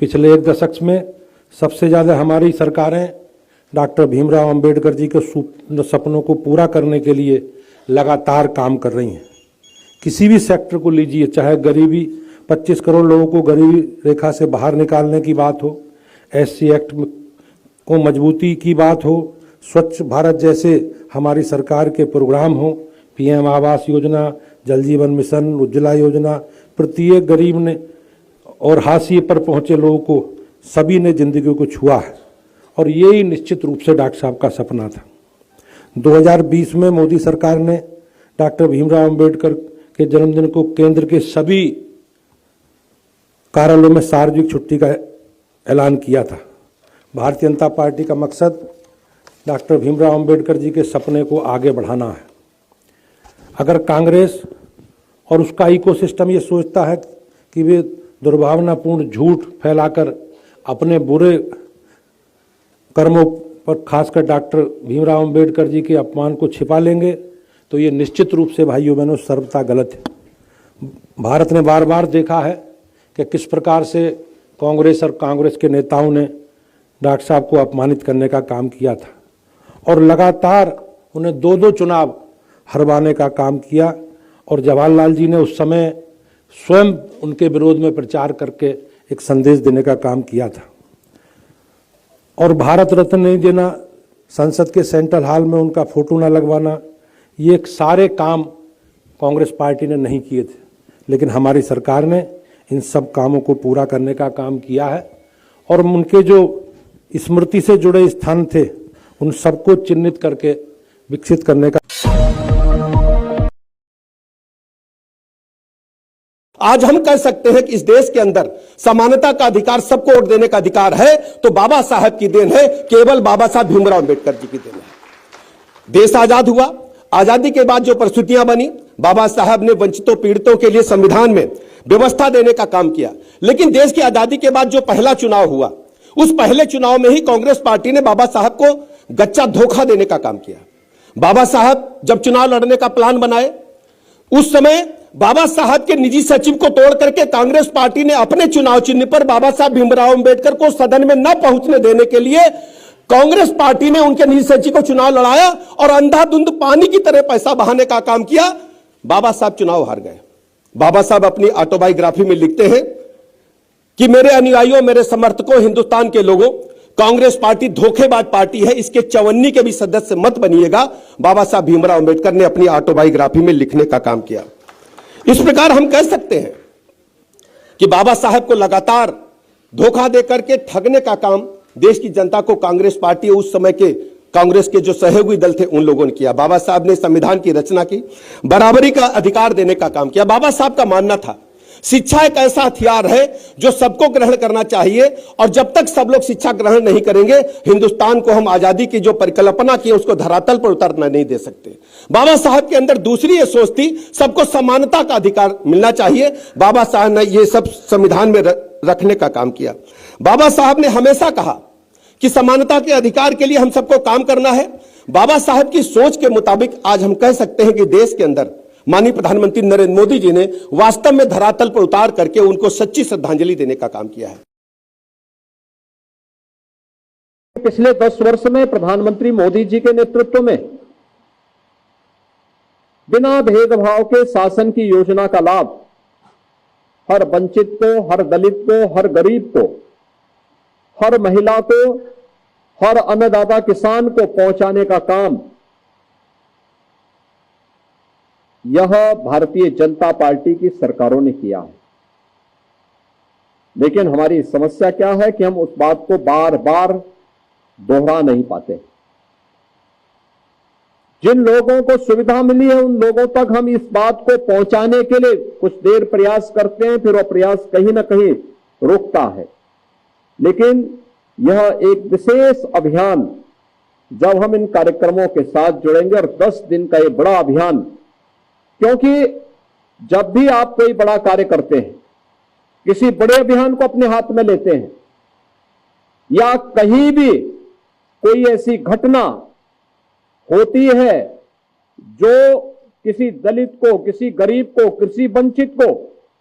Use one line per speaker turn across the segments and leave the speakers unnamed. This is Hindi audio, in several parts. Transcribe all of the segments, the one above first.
पिछले एक दशक में सबसे ज़्यादा हमारी सरकारें डॉक्टर भीमराव अंबेडकर जी के सपनों को पूरा करने के लिए लगातार काम कर रही हैं। किसी भी सेक्टर को लीजिए, चाहे गरीबी 25 करोड़ लोगों को गरीबी रेखा से बाहर निकालने की बात हो, SC एक्ट को मजबूती की बात हो, स्वच्छ भारत जैसे हमारी सरकार के प्रोग्राम हो, PM आवास योजना, जल जीवन मिशन, उज्ज्वला योजना, प्रत्येक गरीब ने और हाशिए पर पहुंचे लोगों को सभी ने जिंदगी को छुआ है। और यही निश्चित रूप से डॉक्टर साहब का सपना था। 2020 में मोदी सरकार ने डॉक्टर भीमराव अंबेडकर के जन्मदिन को केंद्र के सभी कार्यालयों में सार्वजनिक छुट्टी का ऐलान किया था। भारतीय जनता पार्टी का मकसद डॉक्टर भीमराव अंबेडकर जी के सपने को आगे बढ़ाना है। अगर कांग्रेस और उसका इकोसिस्टम ये सोचता है कि वे दुर्भावनापूर्ण झूठ फैलाकर अपने बुरे कर्मों पर खासकर डॉक्टर भीमराव अंबेडकर जी के अपमान को छिपा लेंगे, तो ये निश्चित रूप से भाइयों बहनों सर्वथा गलत है। भारत ने बार बार देखा है कि किस प्रकार से कांग्रेस और कांग्रेस के नेताओं ने डॉक्टर साहब को अपमानित करने का काम किया था और लगातार उन्हें 2-2 चुनाव हरवाने का काम किया। और जवाहरलाल जी ने उस समय स्वयं उनके विरोध में प्रचार करके एक संदेश देने का काम किया था। और भारत रत्न नहीं देना, संसद के सेंट्रल हॉल में उनका फोटो न लगवाना, ये सारे काम कांग्रेस पार्टी ने नहीं किए थे, लेकिन हमारी सरकार ने इन सब कामों को पूरा करने का काम किया है। और उनके जो स्मृति से जुड़े स्थान थे उन सबको चिन्हित करके विकसित करने का।
आज हम कह सकते हैं कि इस देश के अंदर समानता का अधिकार, सबको वोट देने का अधिकार है, तो बाबा साहब की देन है, केवल बाबा साहब भीमराव अंबेडकर जी की देन है। देश आजाद हुआ, आजादी के बाद जो परिस्थितियां बनी, बाबा साहब ने वंचितों पीड़ितों के लिए संविधान में व्यवस्था देने का काम किया। लेकिन देश की आजादी के बाद जो पहला चुनाव हुआ, उस पहले चुनाव में ही कांग्रेस पार्टी ने बाबा साहब को गच्चा धोखा देने का काम किया। बाबा साहब जब चुनाव लड़ने का प्लान बनाए, उस समय बाबा साहब के निजी सचिव को तोड़ करके कांग्रेस पार्टी ने अपने चुनाव चिन्ह पर बाबा साहब भीमराव अंबेडकर को सदन में न पहुंचने देने के लिए कांग्रेस पार्टी ने उनके निजी सचिव को चुनाव लड़ाया और अंधाधुंध पानी की तरह पैसा बहाने का काम किया। बाबा साहब चुनाव हार गए। बाबा साहब अपनी ऑटोबायोग्राफी में लिखते हैं कि मेरे अनुयायियों, मेरे समर्थकों, हिंदुस्तान के लोगों, कांग्रेस पार्टी धोखेबाज पार्टी है, इसके चवन्नी के भी सदस्य मत बनिएगा। बाबा साहब भीमराव अंबेडकर ने अपनी ऑटोबायोग्राफी में लिखने का काम किया। इस प्रकार हम कह सकते हैं कि बाबा साहब को लगातार धोखा देकर के ठगने का काम देश की जनता को कांग्रेस पार्टी, उस समय के कांग्रेस के जो सहयोगी दल थे, उन लोगों ने किया। बाबा साहब ने संविधान की रचना की, बराबरी का अधिकार देने का काम किया। बाबा साहब का मानना था शिक्षा एक ऐसा हथियार है जो सबको ग्रहण करना चाहिए, और जब तक सब लोग शिक्षा ग्रहण नहीं करेंगे, हिंदुस्तान को हम आजादी की जो परिकल्पना की उसको धरातल पर उतरना नहीं दे सकते। बाबा साहब के अंदर दूसरी ये सोच थी, सबको समानता का अधिकार मिलना चाहिए। बाबा साहब ने ये सब संविधान में रखने का काम किया। बाबा साहब ने हमेशा कहा कि समानता के अधिकार के लिए हम सबको काम करना है। बाबा साहब की सोच के मुताबिक आज हम कह सकते हैं कि देश के अंदर माननीय प्रधानमंत्री नरेंद्र मोदी जी ने वास्तव में धरातल पर उतार करके उनको सच्ची श्रद्धांजलि देने का काम किया है।
पिछले 10 वर्ष में प्रधानमंत्री मोदी जी के नेतृत्व में बिना भेदभाव के शासन की योजना का लाभ हर वंचित को, हर दलित को, हर गरीब को, हर महिला को, हर अन्नदाता किसान को पहुंचाने का काम यह भारतीय जनता पार्टी की सरकारों ने किया है। लेकिन हमारी समस्या क्या है कि हम उस बात को बार बार दोहरा नहीं पाते। जिन लोगों को सुविधा मिली है उन लोगों तक हम इस बात को पहुंचाने के लिए कुछ देर प्रयास करते हैं, फिर वो प्रयास कहीं ना कहीं रुकता है। लेकिन यह एक विशेष अभियान, जब हम इन कार्यक्रमों के साथ जुड़ेंगे, और 10 दिन का ये बड़ा अभियान, क्योंकि जब भी आप कोई बड़ा कार्य करते हैं, किसी बड़े अभियान को अपने हाथ में लेते हैं, या कहीं भी कोई ऐसी घटना होती है जो किसी दलित को, किसी गरीब को, किसी वंचित को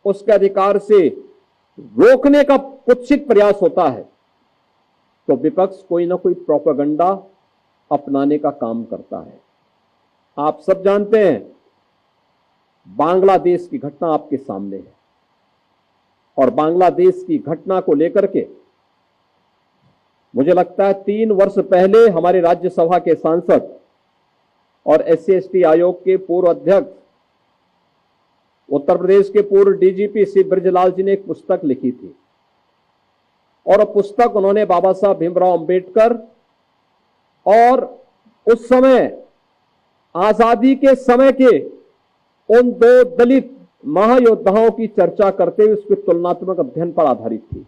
उसके अधिकार से रोकने का कुत्सित प्रयास होता है तो विपक्ष कोई ना कोई प्रोपेगेंडा अपनाने का काम करता है। आप सब जानते हैं, बांग्लादेश की घटना आपके सामने है और बांग्लादेश की घटना को लेकर के मुझे लगता है 3 वर्ष पहले हमारे राज्यसभा के सांसद और SC/ST आयोग के पूर्व अध्यक्ष, उत्तर प्रदेश के पूर्व DGP श्री ब्रजलाल जी ने एक पुस्तक लिखी थी और पुस्तक उन्होंने बाबा साहब भीमराव अंबेडकर और उस समय आजादी के समय के उन 2 दलित महायोद्धाओं की चर्चा करते हुए उसके तुलनात्मक अध्ययन पर आधारित थी।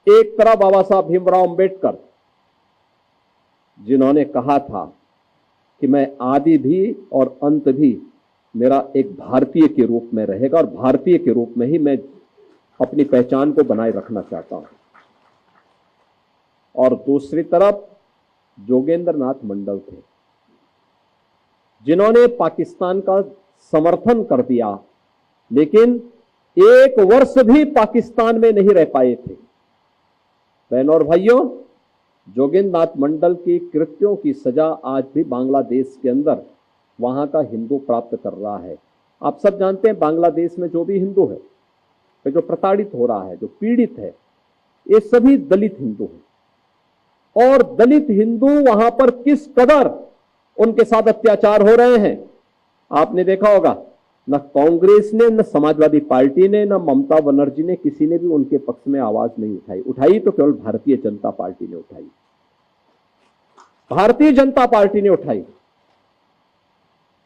एक तरफ बाबा साहब भीमराव अंबेडकर जिन्होंने कहा था कि मैं आदि भी और अंत भी मेरा एक भारतीय के रूप में रहेगा और भारतीय के रूप में ही मैं अपनी पहचान को बनाए रखना चाहता हूं, और दूसरी तरफ जोगेंद्र नाथ मंडल थे जिन्होंने पाकिस्तान का समर्थन कर दिया लेकिन 1 वर्ष भी पाकिस्तान में नहीं रह पाए थे। बहनों और भाइयों, जोगेंद्र नाथ मंडल की कृत्यों की सजा आज भी बांग्लादेश के अंदर वहां का हिंदू प्राप्त कर रहा है। आप सब जानते हैं, बांग्लादेश में जो भी हिंदू है, जो प्रताड़ित हो रहा है, जो पीड़ित है, ये सभी दलित हिंदू हैं और दलित हिंदू वहां पर किस कदर उनके साथ अत्याचार हो रहे हैं आपने देखा होगा। न कांग्रेस ने, न समाजवादी पार्टी ने, न ममता बनर्जी ने, किसी ने भी उनके पक्ष में आवाज नहीं उठाई। उठाई तो केवल भारतीय जनता पार्टी ने उठाई। भारतीय जनता पार्टी ने उठाई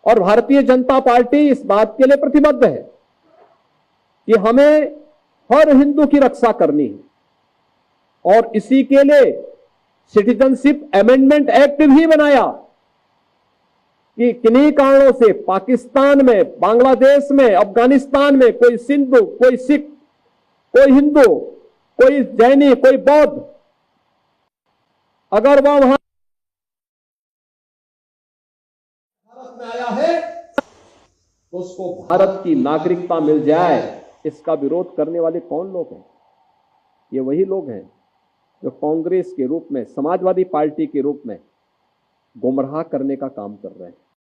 और भारतीय जनता पार्टी इस बात के लिए प्रतिबद्ध है कि हमें हर हिंदू की रक्षा करनी है और इसी के लिए सिटीजनशिप अमेंडमेंट एक्ट भी बनाया कि किन्हीं कारणों से पाकिस्तान में, बांग्लादेश में, अफगानिस्तान में कोई सिंधु, कोई सिख, कोई हिंदू, कोई जैनी, कोई बौद्ध, अगर वह वहां भारत में आया है तो उसको भारत की नागरिकता मिल जाए। इसका विरोध करने वाले कौन लोग हैं? ये वही लोग हैं जो कांग्रेस के रूप में, समाजवादी पार्टी के रूप में गुमराह करने का काम कर रहे हैं।